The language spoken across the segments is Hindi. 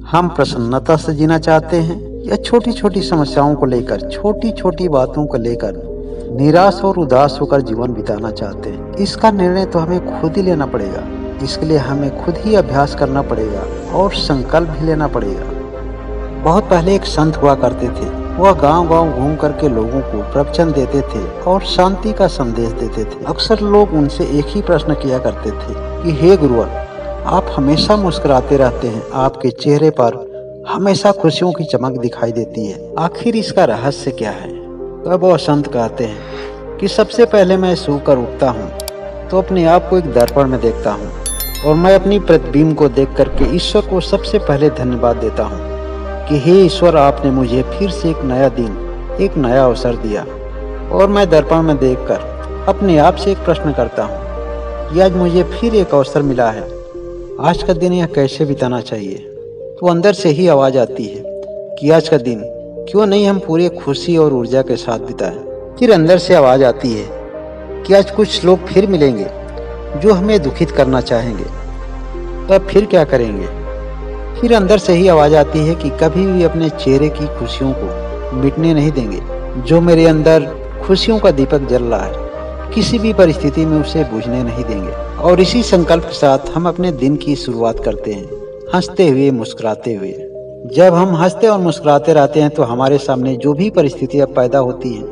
हम प्रसन्नता से जीना चाहते हैं या छोटी छोटी समस्याओं को लेकर, छोटी छोटी बातों को लेकर निराश और उदास होकर जीवन बिताना चाहते हैं? इसका निर्णय तो हमें खुद ही लेना पड़ेगा। इसके लिए हमें खुद ही अभ्यास करना पड़ेगा और संकल्प भी लेना पड़ेगा। बहुत पहले एक संत हुआ करते थे। वह गांव गांव घूम करके लोगों को प्रवचन देते थे और शांति का संदेश देते थे। अक्सर लोग उनसे एक ही प्रश्न किया करते थे कि हे गुरुवर, आप हमेशा मुस्कुराते रहते हैं, आपके चेहरे पर हमेशा खुशियों की चमक दिखाई देती है, आखिर इसका रहस्य क्या है? तब वह संत कहते हैं कि सबसे पहले मैं सोकर उठता हूँ तो अपने आप को एक दर्पण में देखता हूँ और मैं अपनी प्रतिबिंब को देख करके ईश्वर को सबसे पहले धन्यवाद देता हूँ कि हे ईश्वर, आपने मुझे फिर से एक नया दिन, एक नया अवसर दिया। और मैं दर्पण में देखकर अपने आप से एक प्रश्न करता हूँ कि आज मुझे फिर एक अवसर मिला है, आज का दिन यह कैसे बिताना चाहिए? तो अंदर से ही आवाज़ आती है कि आज का दिन क्यों नहीं हम पूरे खुशी और ऊर्जा के साथ बिताएं। फिर अंदर से आवाज़ आती है कि आज कुछ लोग फिर मिलेंगे जो हमें दुखित करना चाहेंगे, तब फिर क्या करेंगे? फिर अंदर से ही आवाज़ आती है कि कभी भी अपने चेहरे की खुशियों को मिटने नहीं देंगे। जो मेरे अंदर खुशियों का दीपक जल रहा है, किसी भी परिस्थिति में उसे बुझने नहीं देंगे। और इसी संकल्प के साथ हम अपने दिन की शुरुआत करते हैं, हंसते हुए, मुस्कुराते हुए। जब हम हंसते और मुस्कुराते रहते हैं तो हमारे सामने जो भी परिस्थितियाँ पैदा होती हैं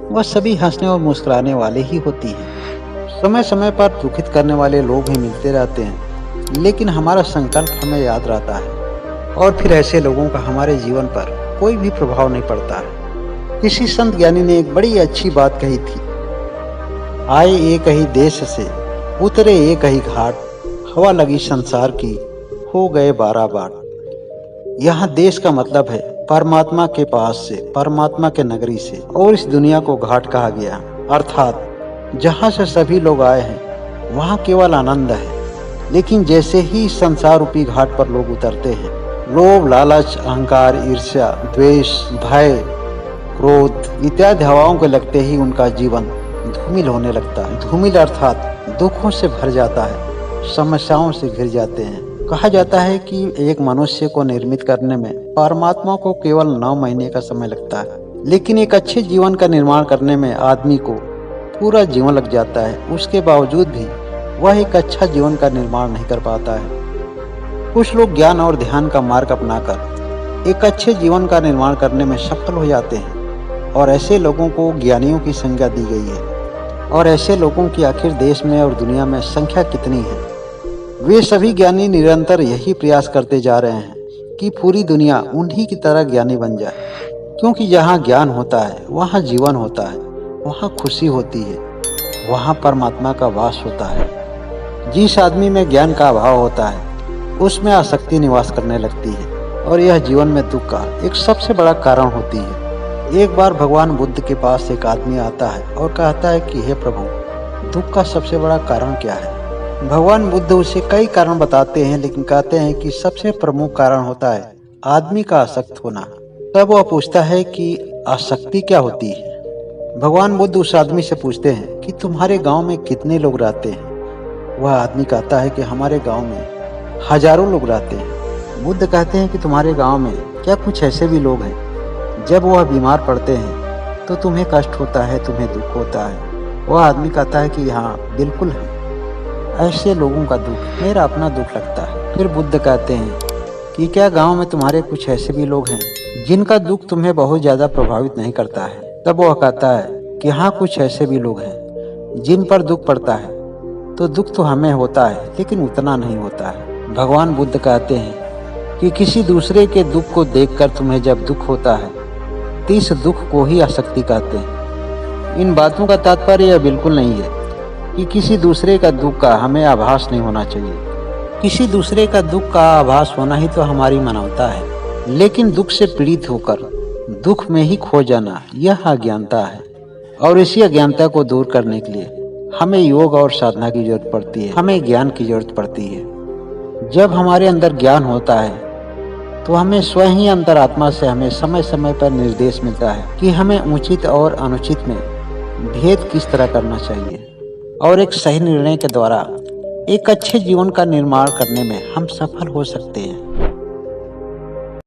वह सभी हंसने और मुस्कुराने वाले ही होती हैं। समय समय पर दुखित करने वाले लोग भी मिलते रहते हैं, लेकिन हमारा संकल्प हमें याद रहता है और फिर ऐसे लोगों का हमारे जीवन पर कोई भी प्रभाव नहीं पड़ता है। किसी संत ज्ञानी ने एक बड़ी अच्छी बात कही थी, आए एक ही देश से, उतरे एक ही घाट, हवा लगी संसार की, हो गए 12 बाट। यहाँ देश का मतलब है परमात्मा के पास से, परमात्मा के नगरी से, और इस दुनिया को घाट कहा गया, अर्थात जहाँ से सभी लोग आए हैं वहाँ केवल आनंद है। लेकिन जैसे ही संसार रूपी घाट पर लोग उतरते हैं, लोभ, लालच, अहंकार, ईर्ष्या, द्वेष, भय, क्रोध इत्यादि हवाओं के लगते ही उनका जीवन धूमिल होने लगता है। धूमिल अर्थात दुखों से भर जाता है, समस्याओं से घिर जाते हैं। कहा जाता है कि एक मनुष्य को निर्मित करने में परमात्मा को केवल 9 महीने का समय लगता है, लेकिन एक अच्छे जीवन का निर्माण करने में आदमी को पूरा जीवन लग जाता है। उसके बावजूद भी वह एक अच्छा जीवन का निर्माण नहीं कर पाता है। कुछ लोग ज्ञान और ध्यान का मार्ग अपनाकर एक अच्छे जीवन का निर्माण करने में सफल हो जाते हैं और ऐसे लोगों को ज्ञानियों की संज्ञा दी गई है। और ऐसे लोगों की आखिर देश में और दुनिया में संख्या कितनी है? वे सभी ज्ञानी निरंतर यही प्रयास करते जा रहे हैं कि पूरी दुनिया उन्हीं की तरह ज्ञानी बन जाए, क्योंकि जहाँ ज्ञान होता है वहाँ जीवन होता है, वहाँ खुशी होती है, वहाँ परमात्मा का वास होता है। जिस आदमी में ज्ञान का अभाव होता है उसमें आसक्ति निवास करने लगती है और यह जीवन में दुख का एक सबसे बड़ा कारण होती है। एक बार भगवान बुद्ध के पास एक आदमी आता है और कहता है कि हे प्रभु, दुख का सबसे बड़ा कारण क्या है? भगवान बुद्ध उसे कई कारण बताते हैं, लेकिन कहते हैं कि सबसे प्रमुख कारण होता है आदमी का आसक्त होना। तब वह पूछता है कि आसक्ति क्या होती है? भगवान बुद्ध उस आदमी से पूछते हैं कि तुम्हारे गांव में कितने लोग रहते हैं? वह आदमी कहता है कि हमारे गांव में हजारों लोग रहते हैं। बुद्ध कहते हैं कि तुम्हारे गांव में क्या कुछ ऐसे भी लोग हैं जब वह बीमार पड़ते हैं तो तुम्हें कष्ट होता है, तुम्हें दुख होता है? वह आदमी कहता है कि हाँ, बिल्कुल है, ऐसे लोगों का दुख मेरा अपना दुख लगता है। फिर बुद्ध कहते हैं कि क्या गाँव में तुम्हारे कुछ ऐसे भी लोग हैं जिनका दुख तुम्हें बहुत ज़्यादा प्रभावित नहीं करता है? तब वह कहता है कि हाँ, कुछ ऐसे भी लोग हैं जिन पर दुख पड़ता है तो दुख तो हमें होता है, लेकिन उतना नहीं होता है। भगवान बुद्ध कहते हैं कि किसी दूसरे के दुख को देखकर तुम्हें जब दुख होता है तो इस दुख को ही आसक्ति कहते हैं। इन बातों का तात्पर्य यह बिल्कुल नहीं है कि किसी दूसरे का दुख का हमें आभास नहीं होना चाहिए। किसी दूसरे का दुख का आभास होना ही तो हमारी मानवता है, लेकिन दुख से पीड़ित होकर दुख में ही खो जाना यह अज्ञानता है। और इसी अज्ञानता को दूर करने के लिए हमें योग और साधना की जरूरत पड़ती है, हमें ज्ञान की जरूरत पड़ती है। जब हमारे अंदर ज्ञान होता है तो हमें स्वयं ही अंतरात्मा से हमें समय समय पर निर्देश मिलता है कि हमें उचित और अनुचित में भेद किस तरह करना चाहिए, और एक सही निर्णय के द्वारा एक अच्छे जीवन का निर्माण करने में हम सफल हो सकते हैं।